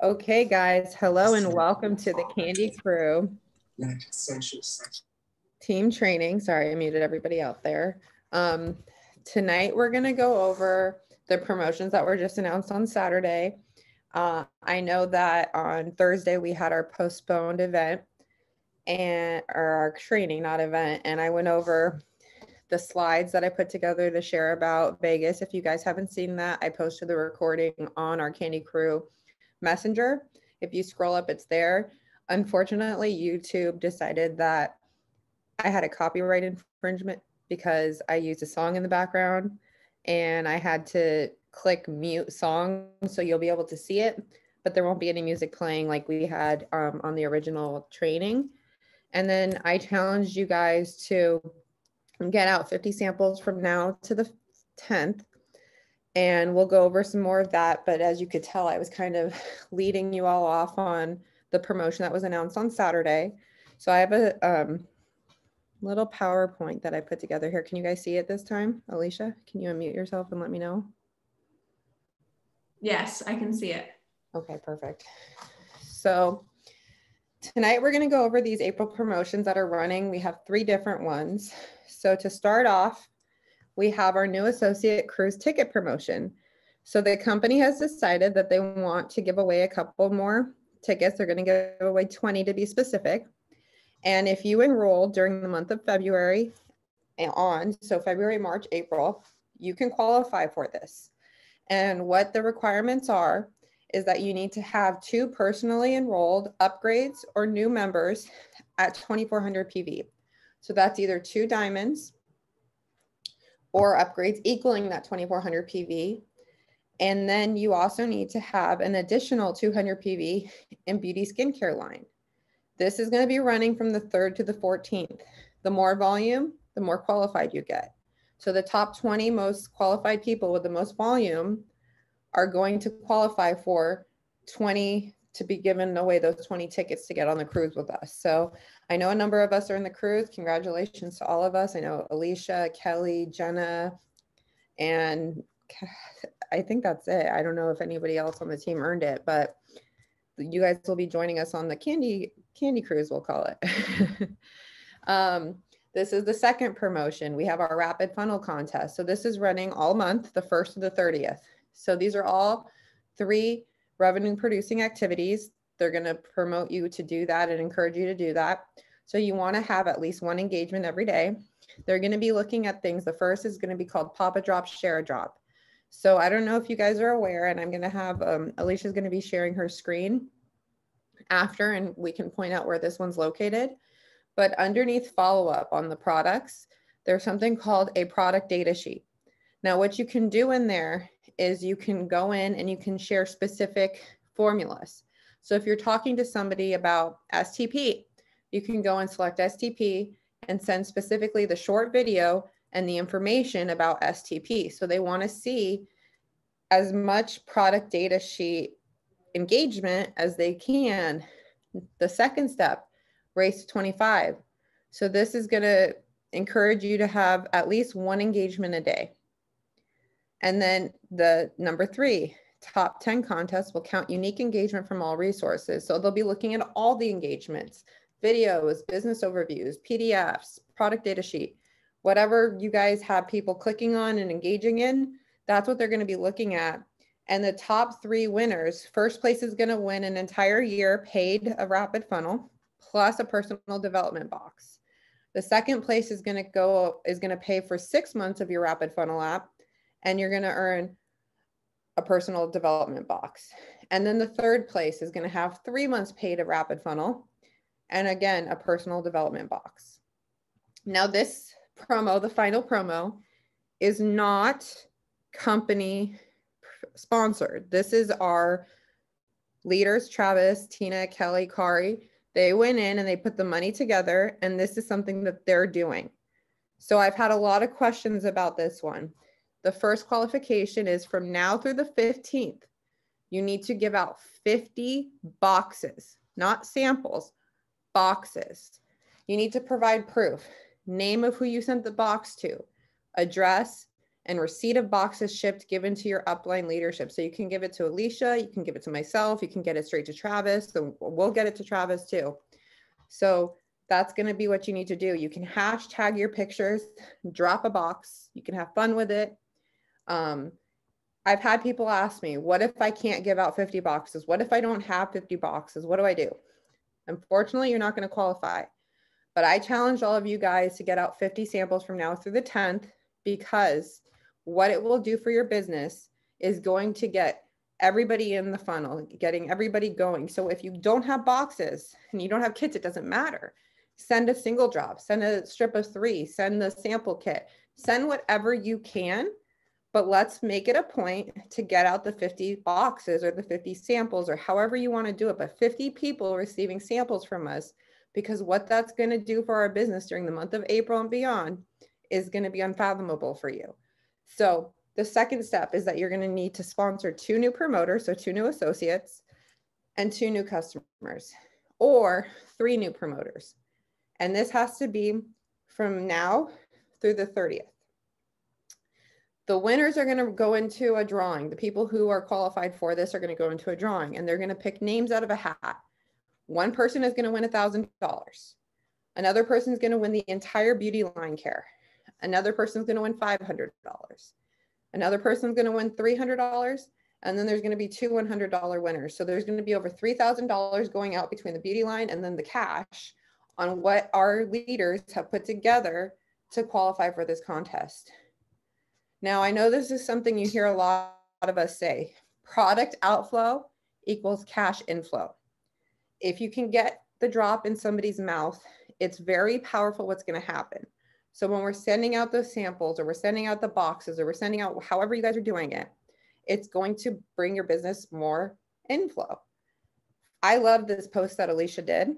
Okay, guys, hello and welcome to the Candy Crew team training. Sorry, I muted everybody out there. Tonight, we're going to go over the promotions that were just announced on Saturday. I know that on Thursday, we had our postponed event or our training, not event, and I went over the slides that I put together to share about Vegas. If you guys haven't seen that, I posted the recording on our Candy Crew Messenger. If you scroll up, it's there. Unfortunately, YouTube decided that I had a copyright infringement because I used a song in the background and I had to click mute song so you'll be able to see it, but there won't be any music playing like we had on the original training. And then I challenged you guys to get out 50 samples from now to the 10th. And we'll go over some more of that. But as you could tell, I was kind of leading you all off on the promotion that was announced on Saturday. So I have a little PowerPoint that I put together here. Can you guys see it this time? Alicia, can you unmute yourself and let me know? Yes, I can see it. Okay, perfect. So tonight we're going to go over these April promotions that are running. We have 3 different ones. So to start off, we have our new associate cruise ticket promotion. So the company has decided that they want to give away a couple more tickets. They're going to give away 20 to be specific. And if you enroll during the month of February and on, so February, March, April, you can qualify for this. And what the requirements are is that you need to have 2 personally enrolled upgrades or new members at 2,400 PV. So that's either 2 diamonds or upgrades equaling that 2,400 PV. And then you also need to have an additional 200 PV in beauty skincare line. This is going to be running from the 3rd to the 14th. The more volume, the more qualified you get. So the top 20 most qualified people with the most volume are going to qualify for 20 to be given away those 20 tickets to get on the cruise with us. So I know a number of us are in the cruise. Congratulations to all of us. I know Alicia, Kelly, Jenna, and I think that's it. I don't know if anybody else on the team earned it, but you guys will be joining us on the candy cruise, we'll call it. This is the second promotion. We have our rapid funnel contest. So this is running all month, the 1st to the 30th. So these are all 3 revenue producing activities. They're going to promote you to do that and encourage you to do that. So you want to have at least 1 engagement every day. They're going to be looking at things. The first is going to be called Pop a Drop, Share a Drop. So I don't know if you guys are aware, and I'm going to have Alicia's going to be sharing her screen after, and we can point out where this one's located. But underneath follow-up on the products, there's something called a product data sheet. Now, what you can do in there is you can go in and you can share specific formulas. So if you're talking to somebody about STP, you can go and select STP and send specifically the short video and the information about STP. So they want to see as much product data sheet engagement as they can. The second step, race to 25. So this is going to encourage you to have at least 1 engagement a day. And then the number 3, top 10 contests will count unique engagement from all resources. So they'll be looking at all the engagements, videos, business overviews, PDFs, product data sheet, whatever you guys have people clicking on and engaging in, that's what they're going to be looking at. And the top 3 winners, first place is going to win an entire year paid of Rapid Funnel plus a personal development box. The second place is going to pay for 6 months of your Rapid Funnel app, and you're going to earn a personal development box. And then the third place is going to have 3 months paid of Rapid Funnel, and again, a personal development box. Now this promo, the final promo, is not company sponsored. This is our leaders, Travis, Tina, Kelly, Kari. They went in and they put the money together, and this is something that they're doing. So I've had a lot of questions about this one. The first qualification is from now through the 15th, you need to give out 50 boxes, not samples, boxes. You need to provide proof, name of who you sent the box to, address, and receipt of boxes shipped given to your upline leadership. So you can give it to Alicia, you can give it to myself, you can get it straight to Travis, so we'll get it to Travis too. So that's going to be what you need to do. You can hashtag your pictures, drop a box, you can have fun with it. I've had people ask me, what if I can't give out 50 boxes? What if I don't have 50 boxes? What do I do? Unfortunately, you're not going to qualify, but I challenge all of you guys to get out 50 samples from now through the 10th, because what it will do for your business is going to get everybody in the funnel, getting everybody going. So if you don't have boxes and you don't have kits, it doesn't matter. Send a single drop, send a strip of 3, send the sample kit, send whatever you can, but let's make it a point to get out the 50 boxes or the 50 samples or however you want to do it, but 50 people receiving samples from us, because what that's going to do for our business during the month of April and beyond is going to be unfathomable for you. So the second step is that you're going to need to sponsor 2 new promoters, so 2 new associates and 2 new customers, or 3 new promoters. And this has to be from now through the 30th. The winners are going to go into a drawing. The people who are qualified for this are going to go into a drawing, and they're going to pick names out of a hat. One person is going to win $1,000. Another person is going to win the entire beauty line care. Another person is going to win $500. Another person is going to win $300. And then there's going to be 2 $100 winners. So there's going to be over $3,000 going out between the beauty line and then the cash on what our leaders have put together to qualify for this contest. Now, I know this is something you hear a lot of us say: product outflow equals cash inflow. If you can get the drop in somebody's mouth, it's very powerful what's going to happen. So when we're sending out those samples, or we're sending out the boxes, or we're sending out however you guys are doing it, it's going to bring your business more inflow. I love this post that Alicia did.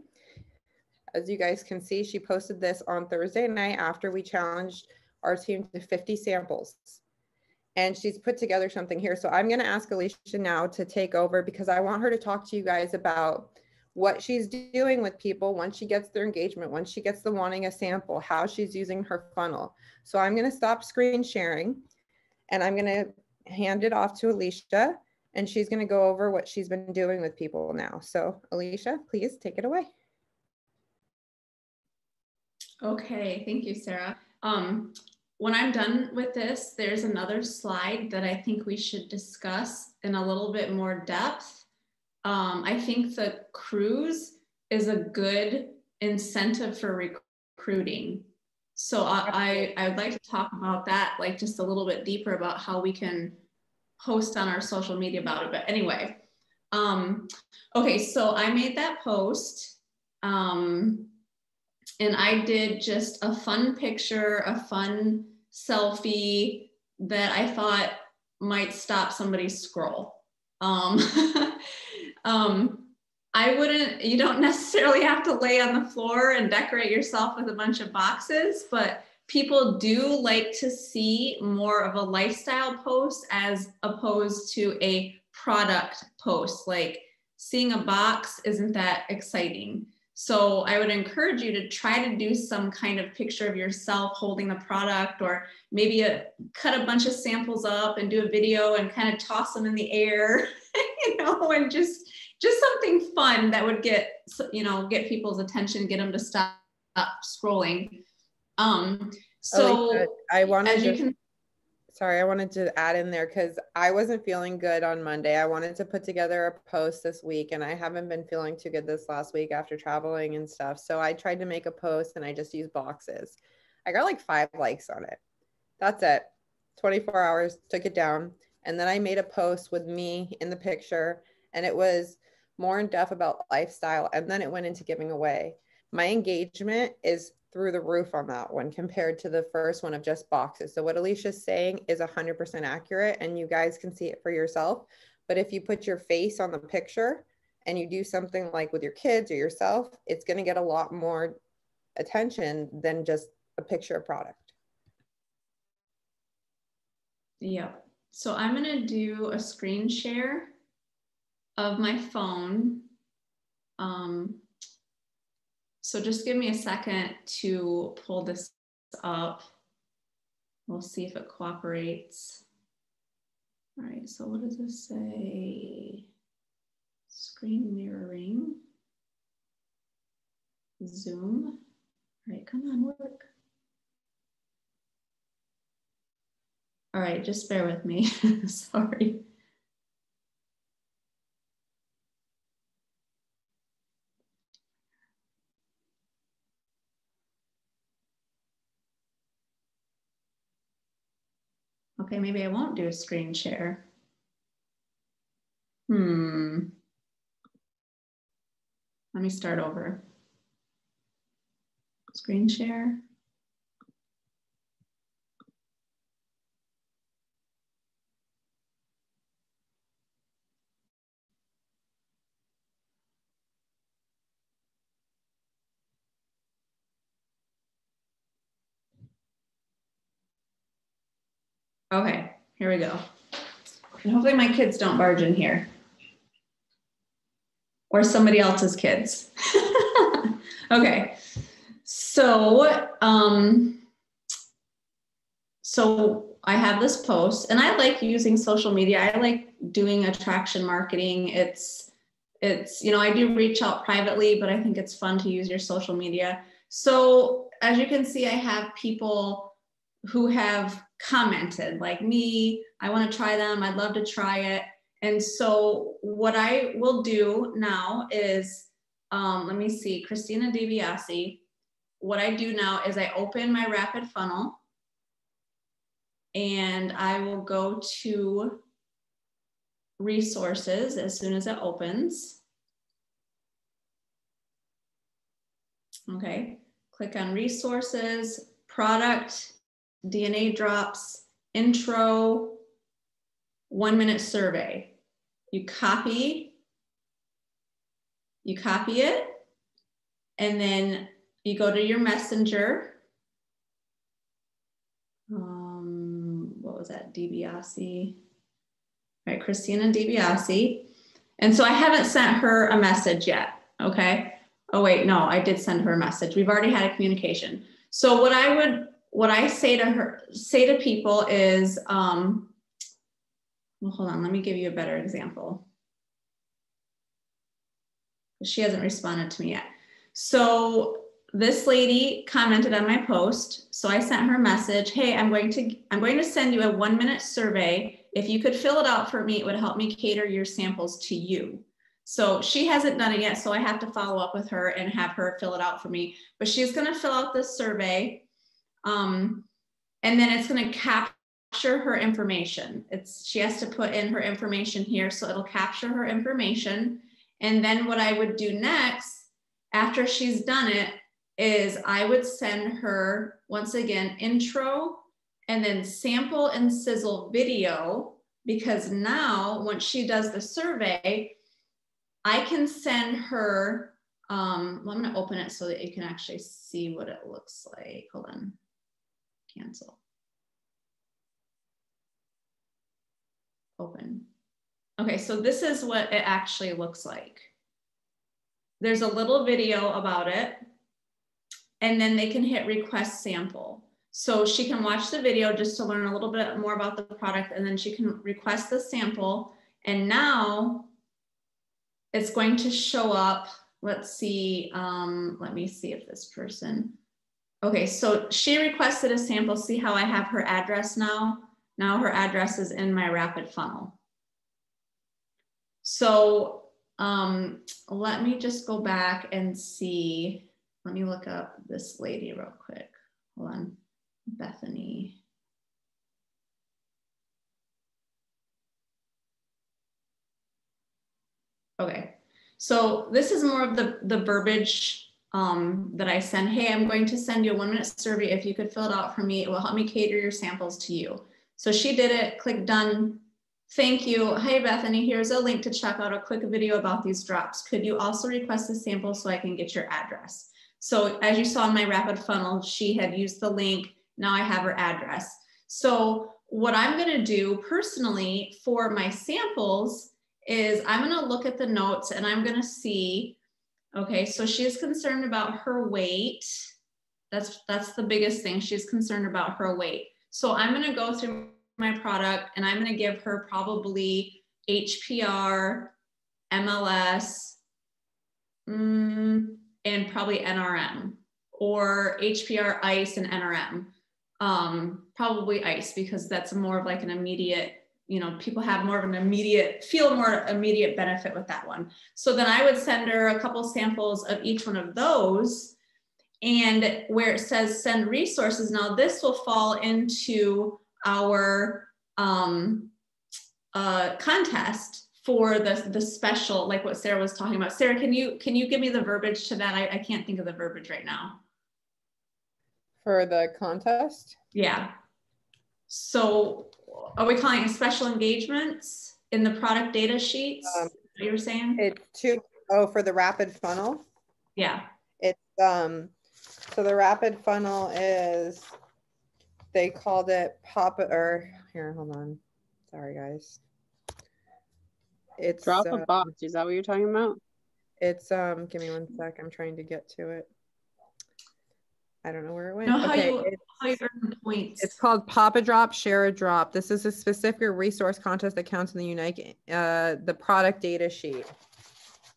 As you guys can see, she posted this on Thursday night after we challenged our team to 50 samples. And she's put together something here. So I'm going to ask Alicia now to take over, because I want her to talk to you guys about what she's doing with people once she gets their engagement, once she gets the wanting a sample, how she's using her funnel. So I'm going to stop screen sharing, and I'm going to hand it off to Alicia, and she's going to go over what she's been doing with people now. So Alicia, please take it away. Okay, thank you, Sarah. When I'm done with this, there's another slide that I think we should discuss in a little bit more depth. I think the cruise is a good incentive for recruiting. So I would like to talk about that, like just a little bit deeper about how we can post on our social media about it. But anyway, okay, so I made that post. And I did just a fun picture, a fun selfie that I thought might stop somebody's scroll. You don't necessarily have to lay on the floor and decorate yourself with a bunch of boxes, but people do like to see more of a lifestyle post as opposed to a product post. Like seeing a box isn't that exciting. So I would encourage you to try to do some kind of picture of yourself holding the product, or maybe cut a bunch of samples up and do a video and kind of toss them in the air, and just something fun that would get people's attention, get them to stop scrolling. So Alicia, I wanted to add in there, because I wasn't feeling good on Monday. I wanted to put together a post this week, and I haven't been feeling too good this last week after traveling and stuff. So I tried to make a post, and I just used boxes. I got like 5 likes on it. That's it. 24 hours, took it down. And then I made a post with me in the picture, and it was more in depth about lifestyle. And then it went into giving away. My engagement is through the roof on that one compared to the first one of just boxes. So what Alicia's saying is 100% accurate, and you guys can see it for yourself. But if you put your face on the picture and you do something like with your kids or yourself, it's going to get a lot more attention than just a picture of product. Yeah. So I'm going to do a screen share of my phone. So just give me a second to pull this up. We'll see if it cooperates. All right, so what does this say? Screen mirroring. Zoom. All right, come on, work. All right, just bear with me. Sorry. Okay, maybe I won't do a screen share. Let me start over. Screen share. Okay, here we go. And hopefully my kids don't barge in here. Or somebody else's kids. Okay, so I have this post, and I like using social media. I like doing attraction marketing. It's you know, I do reach out privately, but I think it's fun to use your social media. So as you can see, I have people who have commented like me, I want to try them, I'd love to try it. And so what I will do now is, let me see, Christina DiBiase. What I do now is I open my Rapid Funnel and I will go to resources as soon as it opens. Okay, click on resources, product, DNA drops, intro, 1-minute survey. You copy it, and then you go to your messenger. What was that? DiBiase. All right, Christina DiBiase. And so I haven't sent her a message yet. Okay. Oh wait, no, I did send her a message. We've already had a communication. So what I say to people is, well, hold on, let me give you a better example. She hasn't responded to me yet. So this lady commented on my post. So I sent her a message. Hey, I'm going to send you a 1-minute survey. If you could fill it out for me, it would help me cater your samples to you. So she hasn't done it yet. So I have to follow up with her and have her fill it out for me, but she's going to fill out this survey. And then it's going to capture her information. She has to put in her information here. So it'll capture her information. And then what I would do next, after she's done it, is I would send her, once again, intro and then sample and sizzle video, because now once she does the survey, I can send her, well, I'm going to open it so that you can actually see what it looks like. Hold on, cancel. Open. Okay, so this is what it actually looks like. There's a little video about it, and then they can hit request sample. So she can watch the video just to learn a little bit more about the product, and then she can request the sample. And now it's going to show up. Let's see, let me see if this person, okay, so she requested a sample. See how I have her address now? Now her address is in my Rapid Funnel. So let me just go back and see. Let me look up this lady real quick. Hold on, Bethany. Okay, so this is more of the verbiage that I send. Hey, I'm going to send you a 1-minute survey. If you could fill it out for me, it will help me cater your samples to you. So she did it, click done. Thank you. Hey, Bethany, here's a link to check out a quick video about these drops. Could you also request a sample so I can get your address? So as you saw in my Rapid Funnel, she had used the link. Now I have her address. So what I'm going to do personally for my samples is I'm going to look at the notes and I'm going to see, okay, so she's concerned about her weight. That's the biggest thing. She's concerned about her weight. So I'm going to go through my product and I'm going to give her probably HPR, MLS, and probably NRM, or HPR, ICE, and NRM. Probably ICE, because that's more of like an immediate, you know, people have more of an feel more immediate benefit with that one. So then I would send her a couple samples of each one of those. And where it says send resources, now this will fall into our contest for the special, like what Sarah was talking about. Sarah, can you give me the verbiage to that? I can't think of the verbiage right now. For the contest? Yeah. So are we calling it special engagements in the product data sheets? What you were saying? It's for the rapid funnel. Yeah. It's so the rapid funnel is, they called it here, hold on. Sorry guys. It's drop a box. Is that what you're talking about? It's give me one sec. I'm trying to get to it. I don't know where it went. No, how okay, you earn points. It's called Pop a Drop, Share a Drop. This is a specific resource contest that counts in the Unite the product data sheet.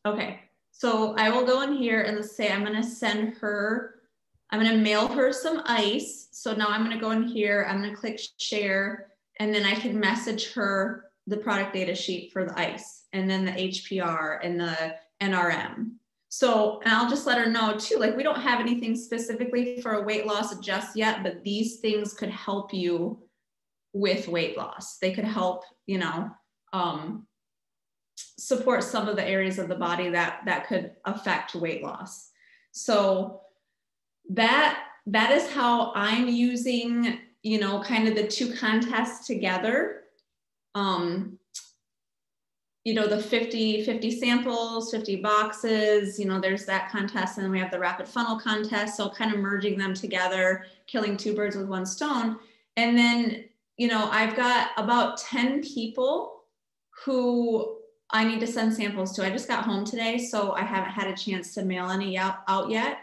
Okay, so I will go in here and let's say I'm going to mail her some ice. So now I'm going to go in here, I'm going to click share, and then I can message her the product data sheet for the ice, and then the HPR and the NRM. So, and I'll just let her know too, like we don't have anything specifically for a weight loss just yet, but these things could help you with weight loss. They could help, you know, support some of the areas of the body that could affect weight loss. So that is how I'm using, you know, kind of the two contests together. You know, the 50 samples, 50 boxes, you know, there's that contest, and then we have the rapid funnel contest. So kind of merging them together, killing two birds with one stone. And then, you know, I've got about 10 people who I need to send samples to. I just got home today, so I haven't had a chance to mail any out yet.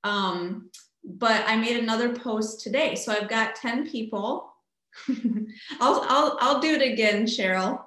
But I made another post today. So I've got 10 people. I'll do it again, Cheryl.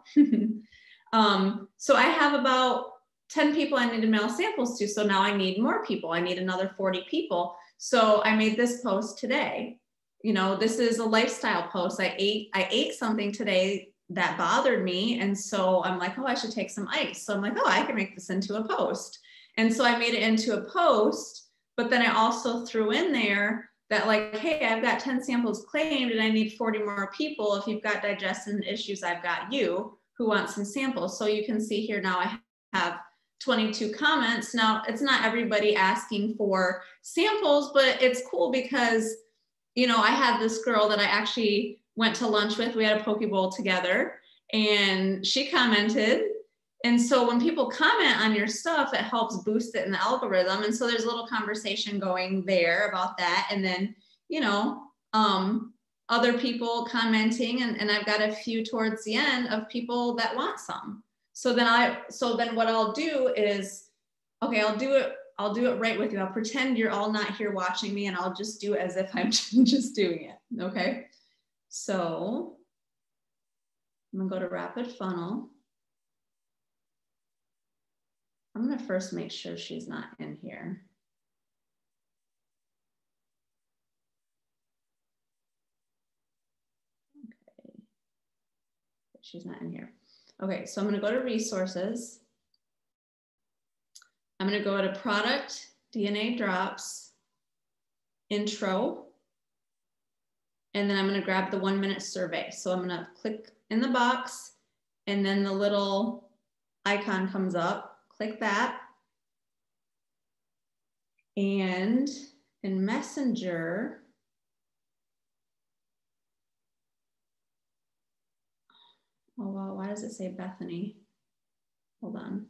So I have about 10 people I need to mail samples to. So now I need more people. I need another 40 people. So I made this post today. You know, this is a lifestyle post. I ate something today that bothered me. And so I'm like, oh, I should take some ice. So I'm like, oh, I can make this into a post. And so I made it into a post, but then I also threw in there that like, hey, I've got 10 samples claimed and I need 40 more people. If you've got digestion issues, I've got you who want some samples. So you can see here now I have 22 comments. Now it's not everybody asking for samples, but it's cool because, you know, I had this girl that I actually went to lunch with. We had a poke bowl together and she commented. And so when people comment on your stuff, it helps boost it in the algorithm. And so there's a little conversation going there about that. And then, you know, other people commenting, and I've got a few towards the end of people that want some. So then what I'll do is, okay, I'll do it right with you. I'll pretend you're all not here watching me and I'll just do it as if I'm just doing it. Okay. So I'm gonna go to rapid funnel. I'm gonna first make sure she's not in here. Okay, she's not in here. Okay, so I'm gonna go to resources. I'm gonna go to product, DNA drops, intro, and then I'm gonna grab the 1-minute survey. So I'm gonna click in the box and then the little icon comes up. Click that. And in Messenger, oh, wow, why does it say Bethany? Hold on.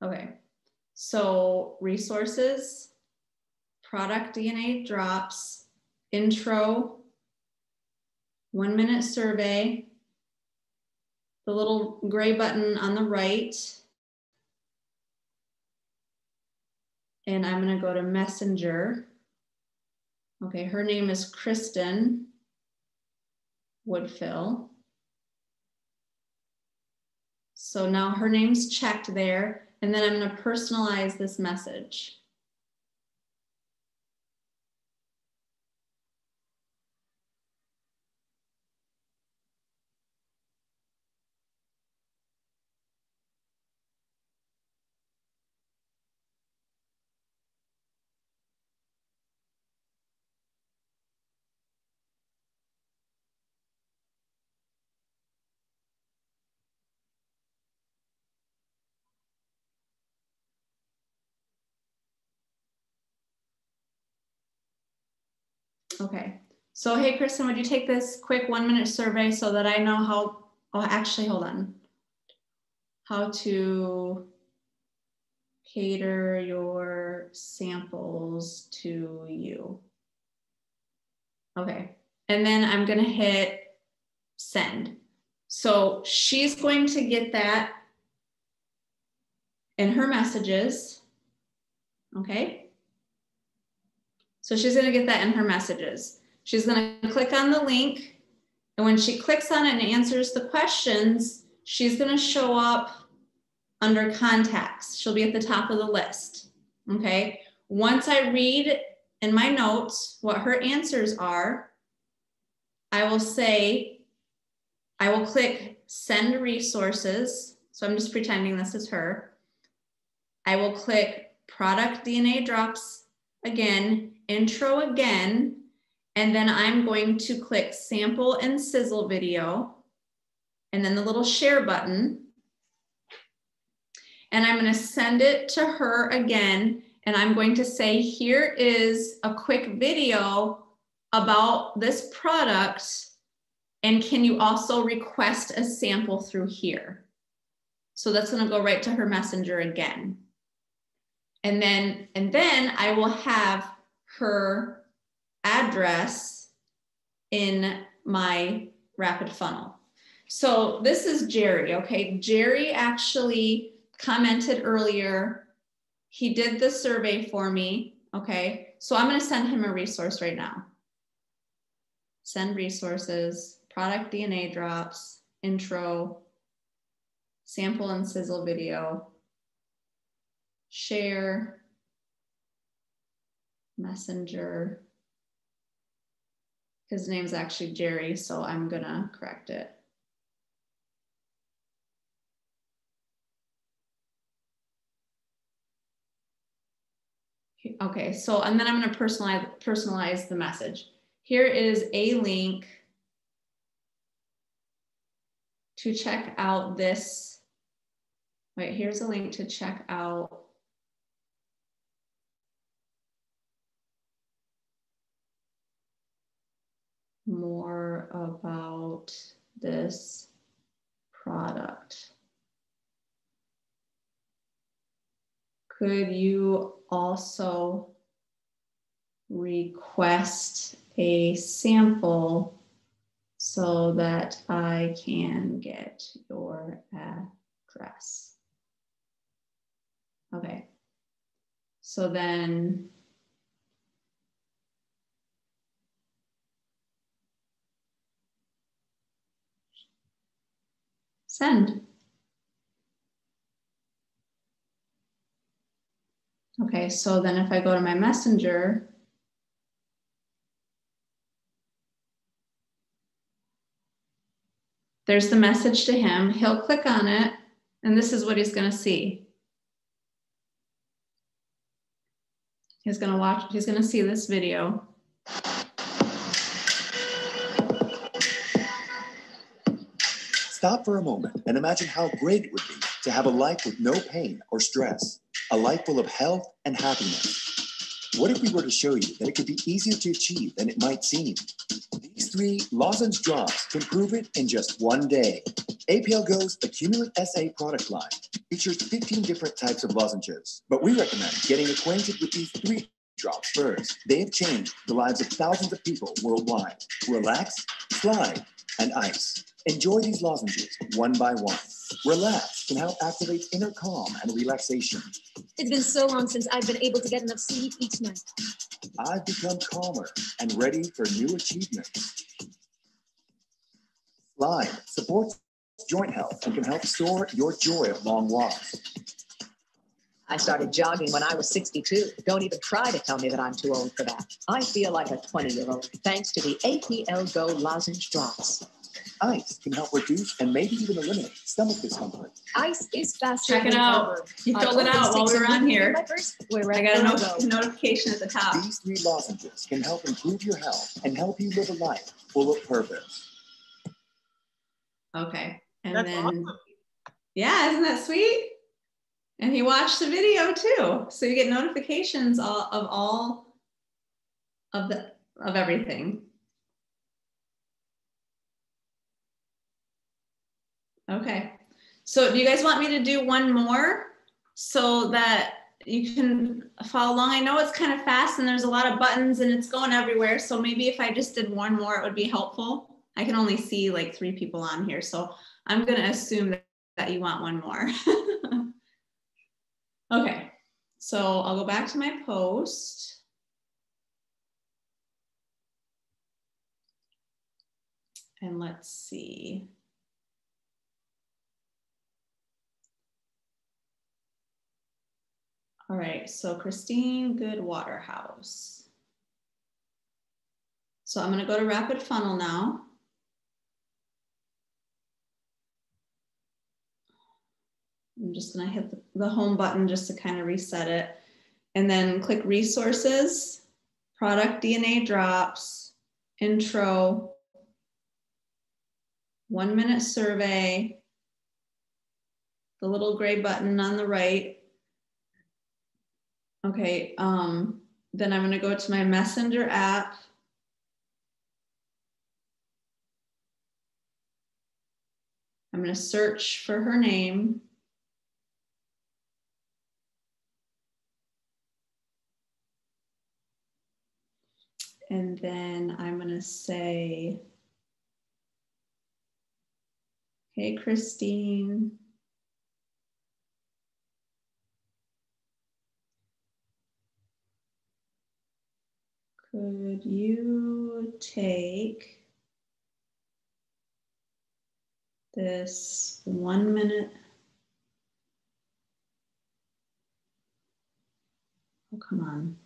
Okay, so resources, product DNA drops, intro, 1 minute survey, the little gray button on the right. And I'm gonna go to Messenger. Okay, her name is Kristen Woodfill. So now her name's checked there, and then I'm gonna personalize this message. Okay, so hey, Kristen, would you take this quick 1 minute survey so that I know how, oh, actually, hold on. How to cater your samples to you. Okay, and then I'm gonna hit send. So she's going to get that in her messages, okay? So she's gonna get that in her messages. She's gonna click on the link, and when she clicks on it and answers the questions, she's gonna show up under contacts. She'll be at the top of the list, okay? Once I read in my notes what her answers are, I will click send resources. So I'm just pretending this is her. I will click product DNA drops again, intro again, and then I'm going to click sample and sizzle video, and then the little share button. And I'm going to send it to her again. And I'm going to say, here is a quick video about this product. And can you also request a sample through here? So that's going to go right to her messenger again. And then I will have her address in my rapid funnel. So this is Jerry, okay? Jerry actually commented earlier. He did the survey for me, okay? So I'm gonna send him a resource right now. Send resources, product DNA drops, intro, sample and sizzle video, share, messenger. His name's actually Jerry, so I'm gonna correct it. Okay, so, and then I'm gonna personalize the message. Here is a link to check out this. Wait, here's a link to check out more about this product. Could you also request a sample so that I can get your address? Okay, so then send. Okay, so then if I go to my messenger, there's the message to him. He'll click on it, and this is what he's gonna see. He's gonna see this video. Stop for a moment and imagine how great it would be to have a life with no pain or stress, a life full of health and happiness. What if we were to show you that it could be easier to achieve than it might seem? These 3 lozenge drops can prove it in just one day. APL Go's Accumulate SA product line features 15 different types of lozenges, but we recommend getting acquainted with these 3 drops first. They have changed the lives of thousands of people worldwide. Relax, slide, and ice. Enjoy these lozenges one by one. Relax can help activate inner calm and relaxation. It's been so long since I've been able to get enough sleep each night. I've become calmer and ready for new achievements. Slide supports joint health and can help store your joy of long walks. I started jogging when I was 62. Don't even try to tell me that I'm too old for that. I feel like a 20-year-old thanks to the APL Go lozenge drops. Ice can help reduce and maybe even eliminate stomach discomfort. Ice is faster. Check it than out. ever. You filled it out while we were on here. We're I at got Go. a notification at the top. These 3 lozenges can help improve your health and help you live a life full of purpose. Okay. And That's then, awesome. yeah, isn't that sweet? And he watched the video too. So you get notifications of everything. Okay. So do you guys want me to do one more so that you can follow along? I know it's kind of fast and there's a lot of buttons and it's going everywhere. So maybe if I just did one more, it would be helpful. I can only see like 3 people on here. So I'm going to assume that you want one more. Okay. So I'll go back to my post. And let's see. All right, so Christine Goodwaterhouse. So I'm gonna go to Rapid Funnel now. I'm just gonna hit the home button just to kind of reset it. And then click resources, product DNA drops, intro, 1-minute survey, the little gray button on the right. Okay, then I'm gonna go to my Messenger app. I'm gonna search for her name. And then I'm gonna say, hey, Christine. Could you take this 1-minute? Oh, come on.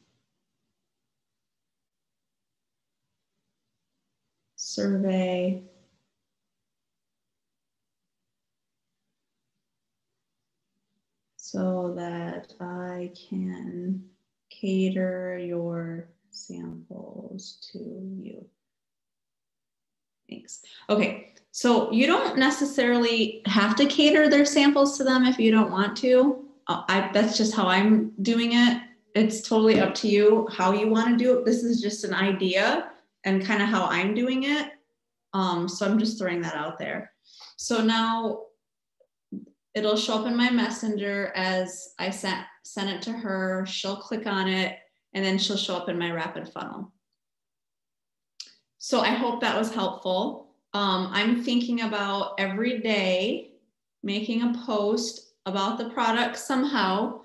Survey. So that I can cater your samples to you. Thanks. Okay, so you don't necessarily have to cater their samples to them if you don't want to. That's just how I'm doing it. It's totally up to you how you want to do it. This is just an idea and kind of how I'm doing it. So I'm just throwing that out there. So now it'll show up in my Messenger as I sent it to her. She'll click on it and then she'll show up in my Rapid Funnel. So I hope that was helpful. I'm thinking about every day making a post about the product somehow.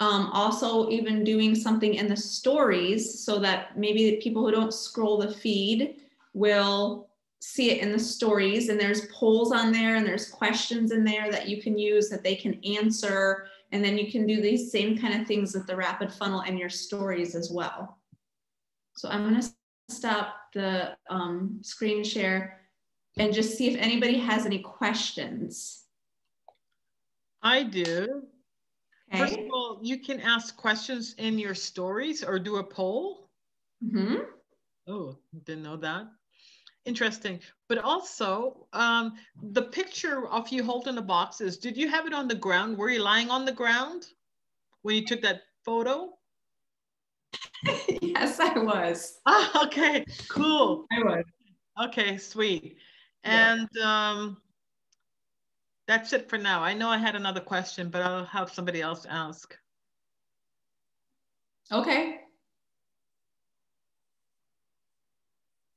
Also even doing something in the stories so that maybe people who don't scroll the feed will see it in the stories, and there's polls on there and there's questions in there that you can use that they can answer. And then you can do these same kind of things with the Rapid Funnel and your stories as well. So I'm going to stop the screen share and just see if anybody has any questions. I do. Okay. First of all, you can ask questions in your stories or do a poll. Mm-hmm. Oh, didn't know that. Interesting. But also, the picture of you holding the boxes, did you have it on the ground? Were you lying on the ground when you took that photo? Yes, I was. Ah, okay, cool. I was. Okay, sweet. Yeah. And that's it for now. I know I had another question, but I'll have somebody else ask. Okay.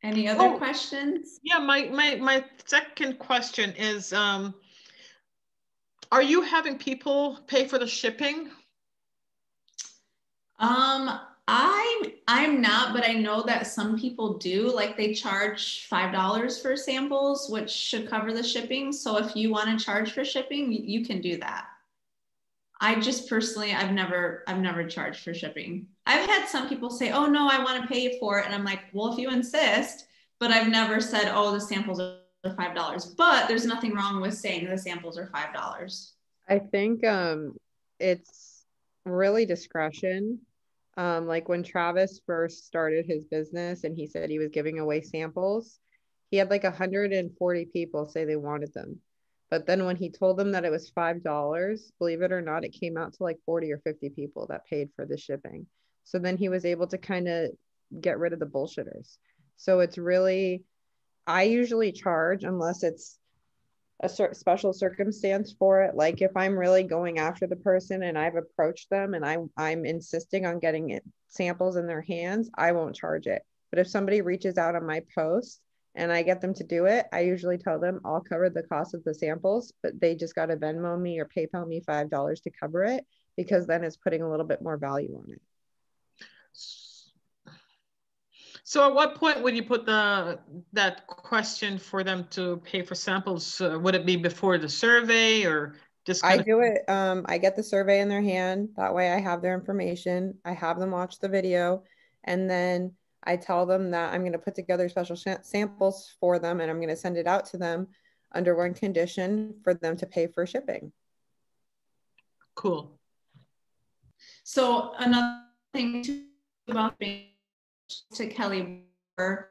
Any other Oh. questions? Yeah, my second question is, are you having people pay for the shipping? I'm not, but I know that some people do. Like they charge $5 for samples, which should cover the shipping. So if you want to charge for shipping, you can do that. I just personally, I've never charged for shipping. I've had some people say, "Oh no, I want to pay for it," and I'm like, "Well, if you insist," but I've never said, "Oh, the samples are $5." But there's nothing wrong with saying the samples are $5. I think it's really discretion. Like when Travis first started his business and he said he was giving away samples, he had like 140 people say they wanted them. But then when he told them that it was $5, believe it or not, it came out to like 40 or 50 people that paid for the shipping. So then he was able to kind of get rid of the bullshitters. So it's really, I usually charge unless it's a special circumstance for it. Like if I'm really going after the person and I've approached them and I'm insisting on getting it samples in their hands, I won't charge it. But if somebody reaches out on my post and I get them to do it, I usually tell them I'll cover the cost of the samples, but they just got to Venmo me or PayPal me $5 to cover it, because then it's putting a little bit more value on it. So at what point would you put that question for them to pay for samples? Would it be before the survey or just I do it, I get the survey in their hand. That way I have their information. I have them watch the video, and then I tell them that I'm going to put together special samples for them, and I'm going to send it out to them under one condition: for them to pay for shipping. Cool. So another thing about being to Kelly,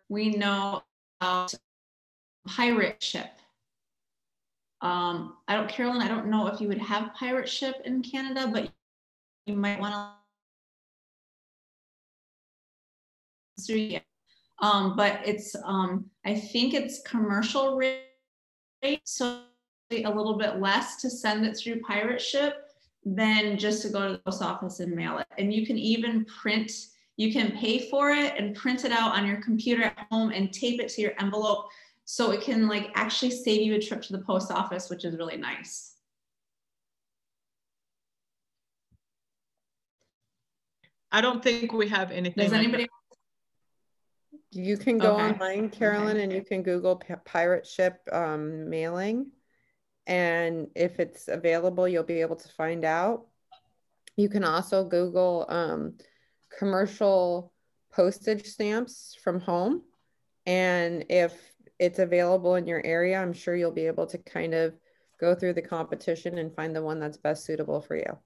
we know about pirate ship. Carolyn, I don't know if you would have pirate ship in Canada, but you might want to. But it's, I think it's commercial rate, so a little bit less to send it through pirate ship than just to go to the post office and mail it. And you can even print, you can pay for it and print it out on your computer at home and tape it to your envelope. So it can like actually save you a trip to the post office, which is really nice. I don't think we have anything. Does anybody? You can go online, Carolyn, and you can Google pirate ship mailing. And if it's available, you'll be able to find out. You can also Google commercial postage stamps from home. And if it's available in your area, I'm sure you'll be able to kind of go through the competition and find the one that's best suitable for you.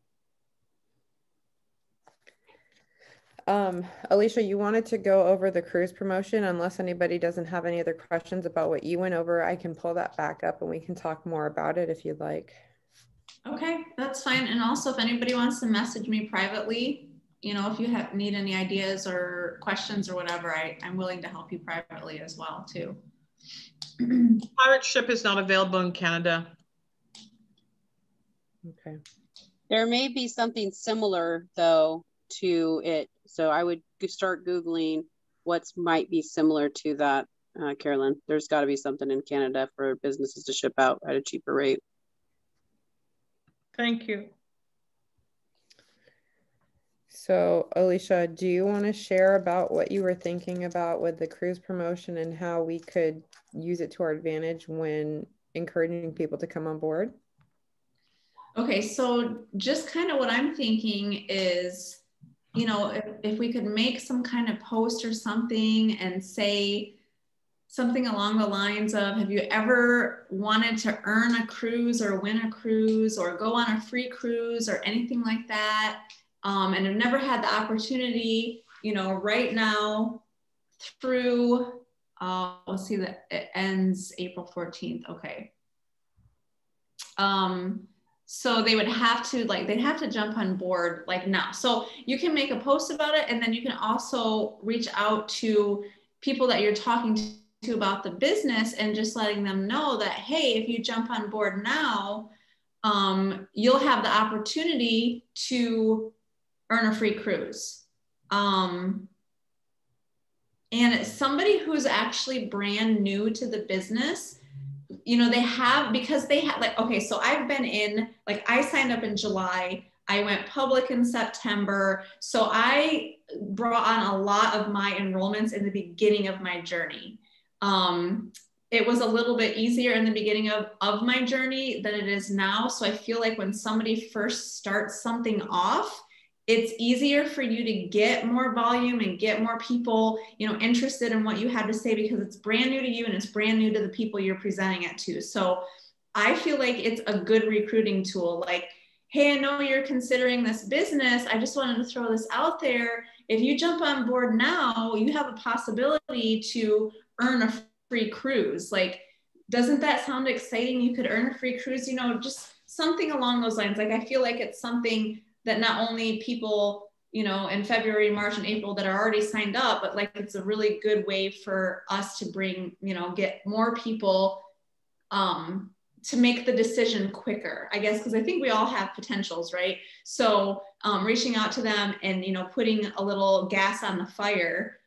Alicia, you wanted to go over the cruise promotion. Unless anybody doesn't have any other questions about what you went over, I can pull that back up and we can talk more about it if you'd like. Okay, that's fine. And also if anybody wants to message me privately, you know, if you need any ideas or questions or whatever, I'm willing to help you privately as well too. Pirate ship is not available in Canada. Okay. There may be something similar though to it. So I would start Googling what might be similar to that, Carolyn. There's got to be something in Canada for businesses to ship out at a cheaper rate. Thank you. So Alicia, do you want to share about what you were thinking about with the cruise promotion and how we could use it to our advantage when encouraging people to come on board? Okay, so just kind of what I'm thinking is, you know, if we could make some kind of post or something and say something along the lines of, have you ever wanted to earn a cruise or win a cruise or go on a free cruise or anything like that, and have never had the opportunity, you know, right now through, let's see, that it ends April 14th. Okay. So they would have to they'd have to jump on board like now. So you can make a post about it, and then you can also reach out to people that you're talking to about the business and just letting them know that, hey, if you jump on board now, you'll have the opportunity to earn a free cruise. And And somebody who's actually brand new to the business, you know, they have, because they have like, okay, so I've been in, like I signed up in July, I went public in September. So I brought on a lot of my enrollments in the beginning of my journey. It was a little bit easier in the beginning of my journey than it is now. So I feel like when somebody first starts something off, it's easier for you to get more volume and get more people, you know, interested in what you had to say, because it's brand new to you and it's brand new to the people you're presenting it to. So I feel like it's a good recruiting tool. Like, hey, I know you're considering this business. I just wanted to throw this out there. If you jump on board now, you have a possibility to earn a free cruise. Like, doesn't that sound exciting? You could earn a free cruise, you know, just something along those lines. Like, I feel like it's something that not only people, you know, in February, March, and April that are already signed up, but like, it's a really good way for us to bring, you know, get more people to make the decision quicker, I guess, because I think we all have potentials, right? So reaching out to them and, you know, putting a little gas on the fire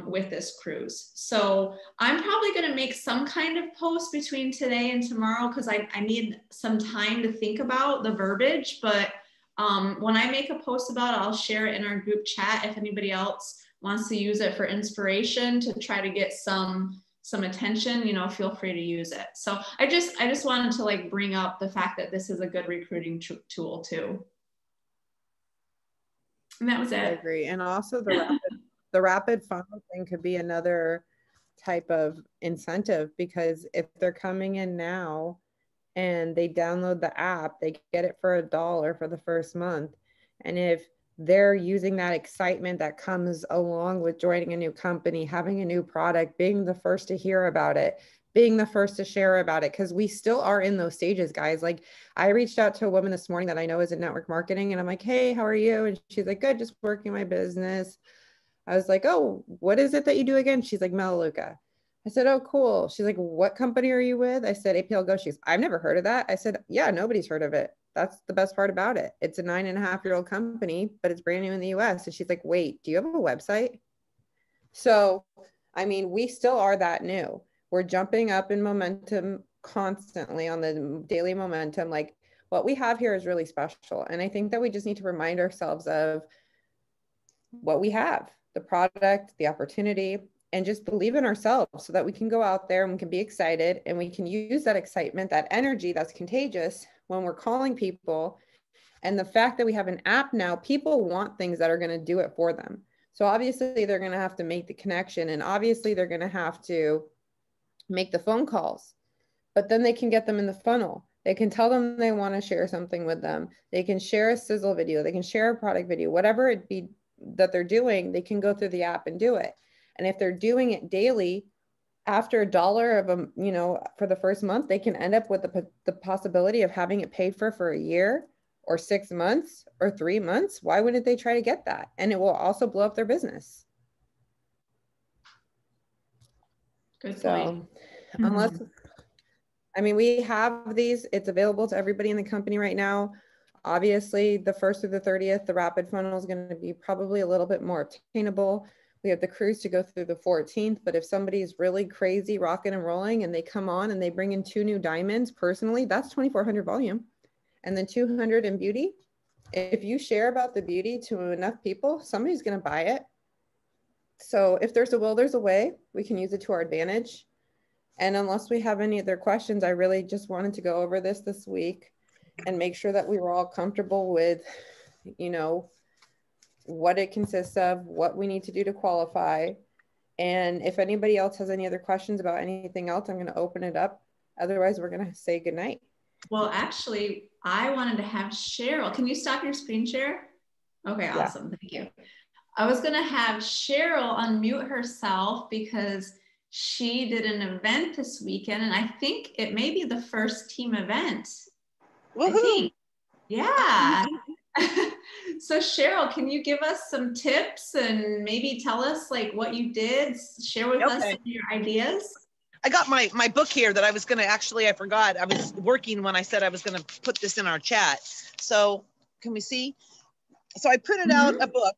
with this cruise. So I'm probably going to make some kind of post between today and tomorrow, because I need some time to think about the verbiage. But when I make a post about it, I'll share it in our group chat. If anybody else wants to use it for inspiration to try to get some attention, you know, feel free to use it. So I just wanted to like bring up the fact that this is a good recruiting tool too. And that was it. I agree. And also the rapid funnel thing could be another type of incentive, because if they're coming in now and they download the app, they get it for $1 for the first month. And if they're using that excitement that comes along with joining a new company, having a new product, being the first to hear about it, being the first to share about it, because we still are in those stages, guys. Like, I reached out to a woman this morning that I know is in network marketing, and I'm like, hey, how are you? And she's like, good, just working my business. I was like, oh, what is it that you do again? She's like, Melaleuca. I said, oh, cool. She's like, what company are you with? I said, APL Go. She's, I've never heard of that. I said, yeah, nobody's heard of it. That's the best part about it. It's a 9.5-year-old company, but it's brand new in the US. And she's like, wait, do you have a website? So, I mean, we still are that new. We're jumping up in momentum constantly on the daily momentum. Like, what we have here is really special. And I think that we just need to remind ourselves of what we have, the product, the opportunity, and just believe in ourselves so that we can go out there and we can be excited, and we can use that excitement, that energy that's contagious when we're calling people. And the fact that we have an app now, people want things that are going to do it for them. So obviously they're going to have to make the connection, and obviously they're going to have to make the phone calls, but then they can get them in the funnel. They can tell them they want to share something with them. They can share a sizzle video. They can share a product video, whatever it be that they're doing, they can go through the app and do it. And if they're doing it daily, after $1 of them, you know, for the first month, they can end up with the possibility of having it paid for a year or 6 months or 3 months. Why wouldn't they try to get that? And it will also blow up their business. Good so point. Unless, I mean, we have these, it's available to everybody in the company right now. Obviously, the 1st through the 30th, the rapid funnel is going to be probably a little bit more obtainable. We have the cruise to go through the 14th, but if somebody's really crazy, rocking and rolling, and they come on and they bring in 2 new diamonds, personally, that's 2,400 volume. And then 200 in beauty. If you share about the beauty to enough people, somebody's going to buy it. So if there's a will, there's a way. We can use it to our advantage. And unless we have any other questions, I really just wanted to go over this week and make sure that we were all comfortable with, you know, what it consists of, what we need to do to qualify. And if anybody else has any other questions about anything else, I'm going to open it up. Otherwise, we're going to say goodnight. Well, actually, I wanted to have Cheryl. Can you stop your screen share? Okay, awesome. Yeah. Thank you. I was going to have Cheryl unmute herself because she did an event this weekend, and I think it may be the first team event. I think. Yeah. So Cheryl, can you give us some tips and maybe tell us like what you did? Share with us some of your ideas. I got my book here that I was going to I forgot. I was working when I said I was going to put this in our chat. So can we see? So I printed out a book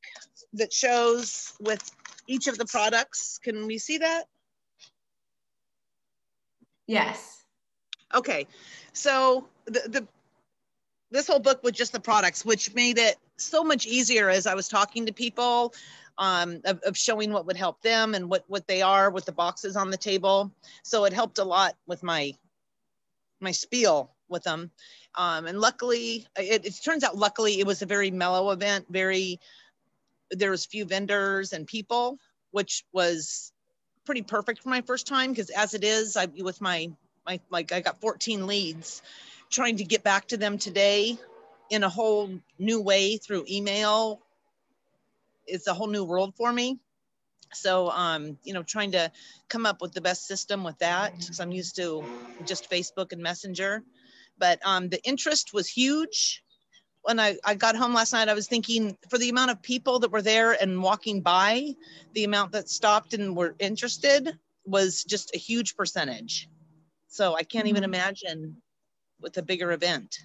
that shows with each of the products. Can we see that? Yes. Okay, so this whole book with just the products, which made it so much easier as I was talking to people, of showing what would help them and what they are with the boxes on the table. So it helped a lot with my spiel with them. And luckily, it turns out luckily it was a very mellow event. There was few vendors and people, which was pretty perfect for my first time, because as it is, I got 14 leads. Trying to get back to them today in a whole new way through email, it's a whole new world for me. So, you know, trying to come up with the best system with that, because I'm used to just Facebook and Messenger. But the interest was huge. When I got home last night, I was thinking, for the amount of people that were there and walking by, the amount that stopped and were interested was just a huge percentage. So I can't even imagine with a bigger event.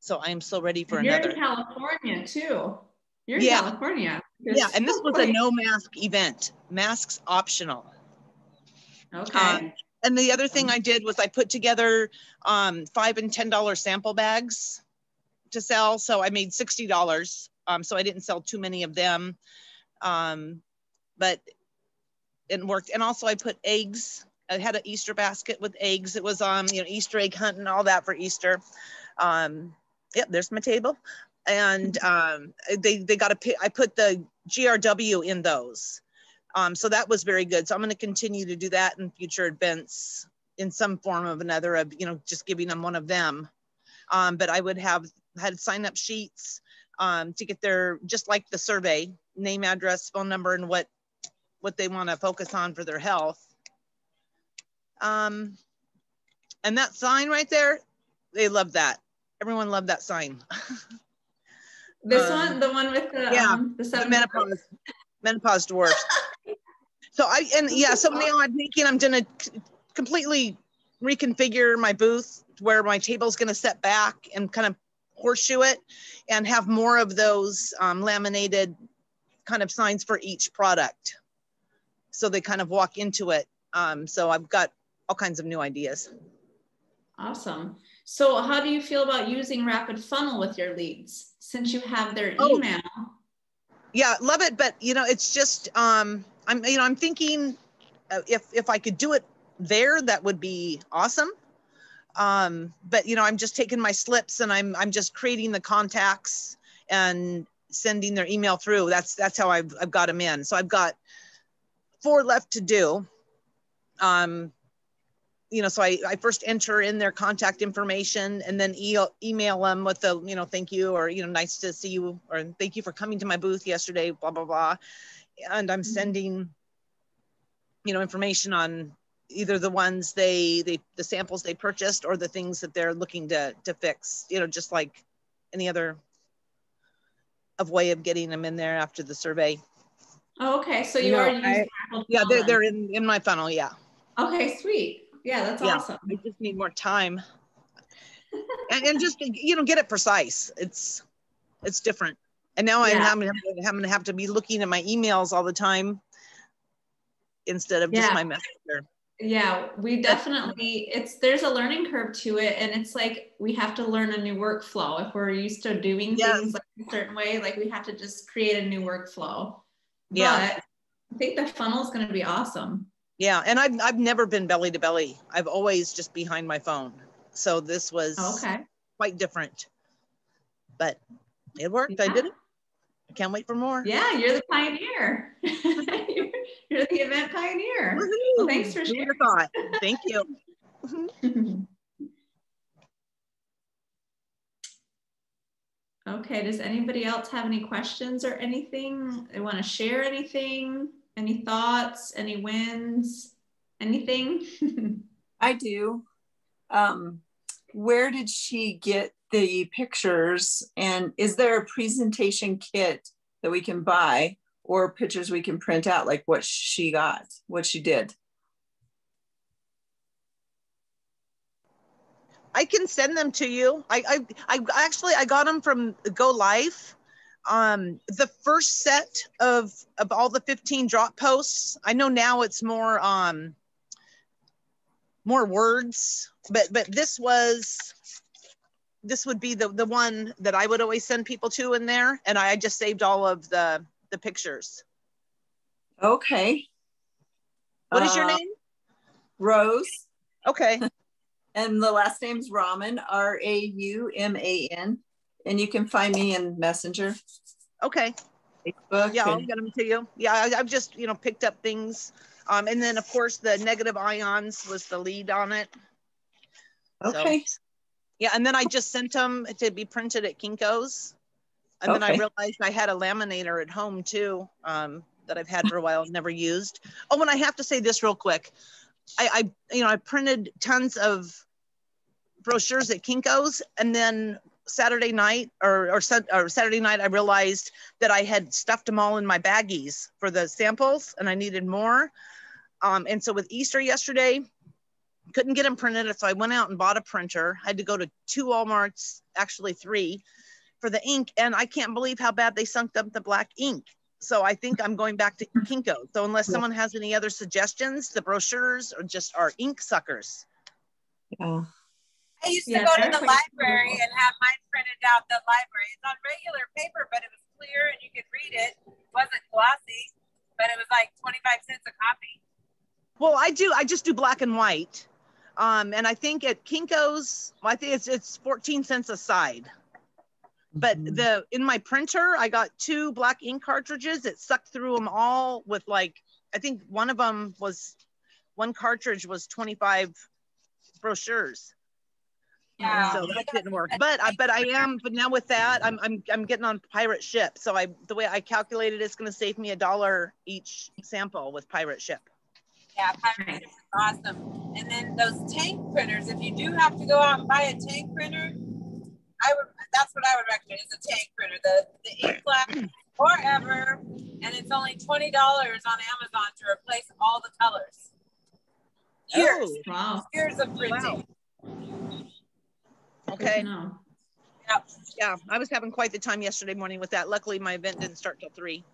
So I am so ready for You're another. in California too. You're in Yeah. California. Yeah, and this was a no mask event. Masks optional. Okay. And the other thing I did was I put together $5 and $10 sample bags to sell. So I made $60. So I didn't sell too many of them, but it worked. And also I put eggs. I had an Easter basket with eggs. It was you know, Easter egg hunt and all that for Easter. Yep, there's my table. And they got I put the GRW in those. So that was very good. So I'm going to continue to do that in future events in some form of another, of, you know, just giving them one of them. But I would had sign up sheets to get their, just like the survey, name, address, phone number, and what they want to focus on for their health. And that sign right there, they love that. Everyone loved that sign. This one, the one with the menopause dwarfs. So so now I'm thinking I'm gonna completely reconfigure my booth where my table's gonna set back and kind of horseshoe it and have more of those laminated kind of signs for each product. So they kind of walk into it. So I've got all kinds of new ideas. Awesome. So how do you feel about using Rapid Funnel with your leads since you have their email? Yeah, love it. But you know, it's just I'm thinking if I could do it there, that would be awesome. But you know, I'm just taking my slips and I'm just creating the contacts and sending their email through. That's how I've got them in. So I've got 4 left to do. You know, so I first enter in their contact information and then email them with the, you know, thank you, or, you know, nice to see you, or thank you for coming to my booth yesterday, blah, blah, blah. And I'm sending, you know, information on either the ones the samples they purchased or the things that they're looking to fix, you know, just like any other way of getting them in there after the survey. Oh, okay. So you are using yeah, they're in my funnel. Yeah. Okay, sweet. Yeah, that's awesome. I just need more time. and just, you know, get it precise. It's different. And now I'm gonna have to be looking at my emails all the time instead of just my messenger. Yeah, we definitely, there's a learning curve to it. And it's like, we have to learn a new workflow. If we're used to doing things like a certain way, like we have to just create a new workflow. Yeah. But I think the funnel is going to be awesome. Yeah. And I've never been belly to belly. I've always just behind my phone. So this was quite different, but it worked. Yeah. I did it. I can't wait for more. Yeah, you're the pioneer. you're the event pioneer. Well, thanks for sharing. Thank you. Okay, does anybody else have any questions or anything? They want to share anything? Any thoughts, any wins, anything? I do. Where did she get the pictures, and is there a presentation kit that we can buy or pictures we can print out, like what she did? I can send them to you. I actually got them from Go Life. The first set of all the 15 drop posts, I know now it's more words, but this would be the one that I would always send people to in there, and I just saved all of the pictures. Okay. What is your name? Rose. Okay. And the last name's Rauman, R-A-U-M-A-N. And you can find me in Messenger. Okay. Facebook. Yeah, I'll get them to you. Yeah, I've just, picked up things. And then of course the negative ions was the lead on it. Okay. So, yeah, and then I just sent them to be printed at Kinko's. And then I realized I had a laminator at home too, that I've had for a while, never used. Oh, and I have to say this real quick. I printed tons of brochures at Kinko's, and then Saturday night or Saturday night, I realized that I had stuffed them all in my baggies for the samples, and I needed more. And so with Easter yesterday, couldn't get them printed, so I went out and bought a printer. I had to go to 2 Walmarts, actually 3, for the ink, and I can't believe how bad they sunk up the black ink. So I think I'm going back to Kinko. So unless someone has any other suggestions, the brochures are ink suckers. Yeah. I used to go to the library and have mine printed out the library. It's on regular paper, but it was clear and you could read it. It wasn't glossy, but it was like 25 cents a copy. Well, I just do black and white. And I think at Kinko's, I think it's 14 cents a side. But in my printer, I got 2 black ink cartridges. It sucked through them all with I think one cartridge was 25 brochures. Yeah. So that didn't work. But now with that, I'm getting on Pirate Ship. So the way I calculated, it's going to save me $1 each sample with Pirate Ship. Yeah, Pirate Ship is awesome. And then those tank printers, if you do have to go out and buy a tank printer, that's what I would recommend, is a tank printer. The ink lasts forever, and it's only $20 on Amazon to replace all the colors. Years. Oh, wow. Years of printing. Wow. Okay. Yeah, I was having quite the time yesterday morning with that. Luckily, my event didn't start till 3.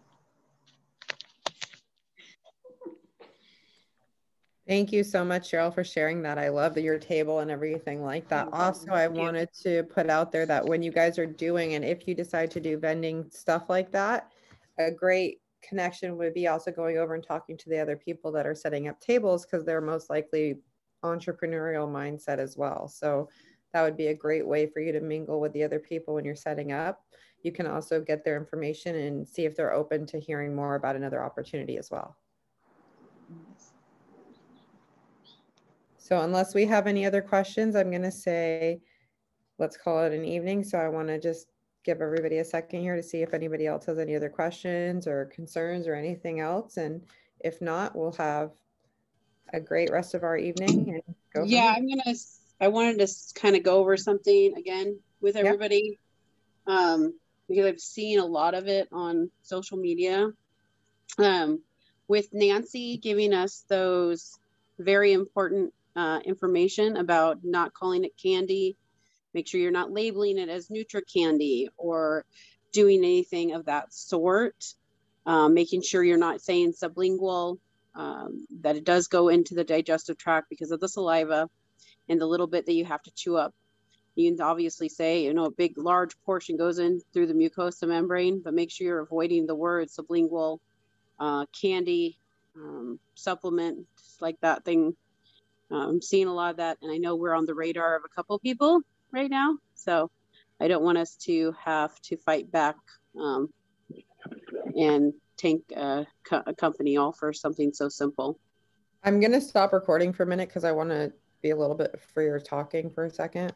Thank you so much, Cheryl, for sharing that. I love your table and everything like that. Also, I wanted to put out there that when you guys are doing, and if you decide to do vending stuff like that, a great connection would be also going over and talking to the other people that are setting up tables, because they're most likely entrepreneurial mindset as well. So that would be a great way for you to mingle with the other people when you're setting up. You can also get their information and see if they're open to hearing more about another opportunity as well. So unless we have any other questions, I'm going to say, let's call it an evening. So I want to just give everybody a second here to see if anybody else has any other questions or concerns or anything else. And if not, we'll have a great rest of our evening. And go yeah, I wanted to kind of go over something again with everybody, because I've seen a lot of it on social media. With Nancy giving us those very important information about not calling it candy, make sure you're not labeling it as NutraCandy or doing anything of that sort, making sure you're not saying sublingual, that it does go into the digestive tract because of the saliva and the little bit that you have to chew up. You can obviously say, a big large portion goes in through the mucosa membrane, but make sure you're avoiding the word sublingual, candy, supplement, like that thing. I'm seeing a lot of that, and I know we're on the radar of a couple of people right now, so I don't want us to have to fight back and tank a company all for something so simple. I'm going to stop recording for a minute because I want to be a little bit freer talking for a second.